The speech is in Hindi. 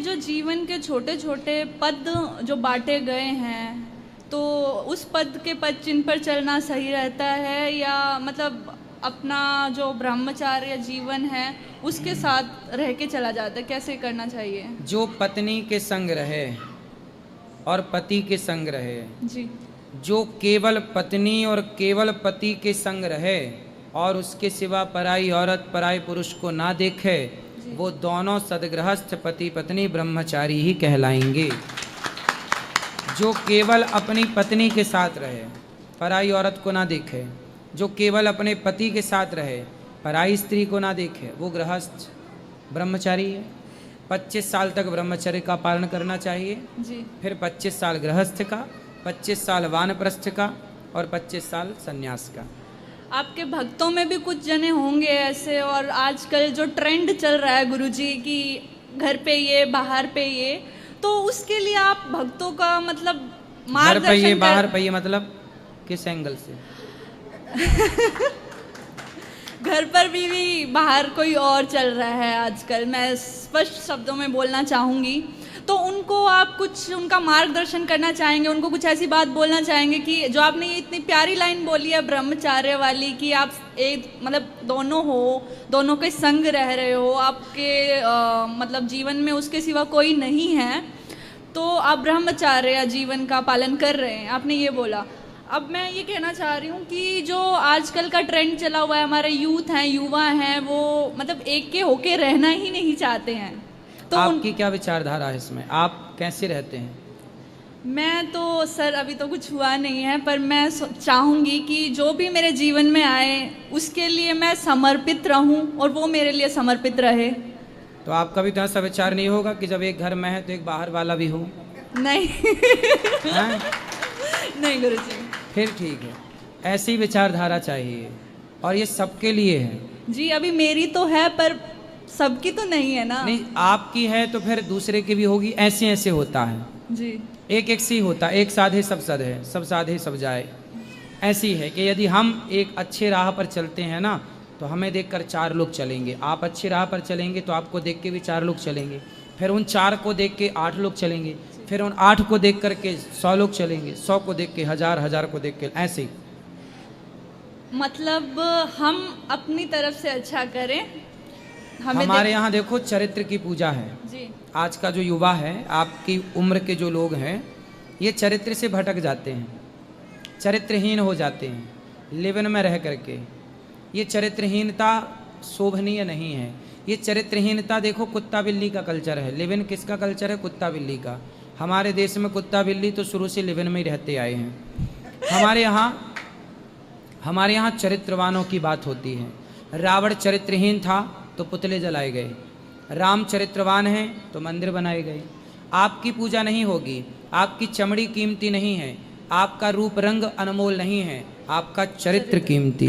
जो जीवन के छोटे छोटे पद जो बांटे गए हैं, तो उस पद के पद चिन्ह पर चलना सही रहता है, या मतलब अपना जो ब्रह्मचार्य जीवन है उसके साथ रह के चला जाता है? कैसे करना चाहिए? जो पत्नी के संग रहे और पति के संग रहे, जी। जो केवल पत्नी और केवल पति के संग रहे और उसके सिवा पराई औरत पराई पुरुष को ना देखे, वो दोनों सदगृहस्थ पति पत्नी ब्रह्मचारी ही कहलाएंगे। जो केवल अपनी पत्नी के साथ रहे, पराई औरत को ना देखे, जो केवल अपने पति के साथ रहे, पराई स्त्री को ना देखे, वो गृहस्थ ब्रह्मचारी है। 25 साल तक ब्रह्मचर्य का पालन करना चाहिए जी। फिर 25 साल गृहस्थ का, 25 साल वानप्रस्थ का और 25 साल सन्यास का। आपके भक्तों में भी कुछ जने होंगे ऐसे, और आजकल जो ट्रेंड चल रहा है गुरुजी कि घर पे ये बाहर पे ये, तो उसके लिए आप भक्तों का मतलब घर पे ये बाहर पे ये मतलब किस एंगल से? घर पर भी बाहर कोई और चल रहा है आजकल, मैं स्पष्ट शब्दों में बोलना चाहूँगी, तो उनको आप कुछ उनका मार्गदर्शन करना चाहेंगे, उनको कुछ ऐसी बात बोलना चाहेंगे कि जो आपने ये इतनी प्यारी लाइन बोली है ब्रह्मचार्य वाली, कि आप एक मतलब दोनों हो, दोनों के संग रह रहे हो, आपके मतलब जीवन में उसके सिवा कोई नहीं है, तो आप ब्रह्मचार्य जीवन का पालन कर रहे हैं, आपने ये बोला। अब मैं ये कहना चाह रही हूँ कि जो आजकल का ट्रेंड चला हुआ है, हमारे यूथ हैं, युवा हैं, वो मतलब एक के होके रहना ही नहीं चाहते हैं, तो आपकी क्या विचारधारा है इसमें? आप कैसे रहते हैं? मैं तो सर अभी तो कुछ हुआ नहीं है, पर मैं चाहूँगी कि जो भी मेरे जीवन में आए उसके लिए मैं समर्पित रहूँ और वो मेरे लिए समर्पित रहे। तो आपका भी तो ऐसा विचार नहीं होगा कि जब एक घर में है तो एक बाहर वाला भी हो? नहीं। नहीं गुरुजी। फिर ठीक है, ऐसी विचारधारा चाहिए और ये सबके लिए है। जी, अभी मेरी तो है पर सबकी तो नहीं है ना। नहीं, आपकी है तो फिर दूसरे की भी होगी, ऐसे ऐसे होता है जी। एक एक सी होता है, एक साधे सब सद है, सब साधे सब जाए। ऐसी है कि यदि हम एक अच्छे राह पर चलते हैं ना, तो हमें देखकर 4 लोग चलेंगे। आप अच्छी राह पर चलेंगे तो आपको देख के भी 4 लोग चलेंगे, फिर उन 4 को देख के 8 लोग चलेंगे, फिर उन 8 को देख करके 100 लोग चलेंगे, 100 को देख के 1000, 1000 को देख के ऐसे। मतलब हम अपनी तरफ से अच्छा करें। हमारे यहाँ देखो चरित्र की पूजा है जी। आज का जो युवा है, आपकी उम्र के जो लोग हैं, ये चरित्र से भटक जाते हैं, चरित्रहीन हो जाते हैं लिवन में रह करके। ये चरित्रहीनता शोभनीय नहीं है। ये चरित्रहीनता देखो कुत्ता बिल्ली का कल्चर है। लिवन किसका कल्चर है? कुत्ता बिल्ली का। हमारे देश में कुत्ता बिल्ली तो शुरू से लिवन में ही रहते आए हैं। हमारे यहाँ चरित्रवानों की बात होती है। रावण चरित्रहीन था तो पुतले जलाए गए, राम चरित्रवान हैं तो मंदिर बनाए गए। आपकी पूजा नहीं होगी, आपकी चमड़ी कीमती नहीं है, आपका रूप रंग अनमोल नहीं है, आपका चरित्र कीमती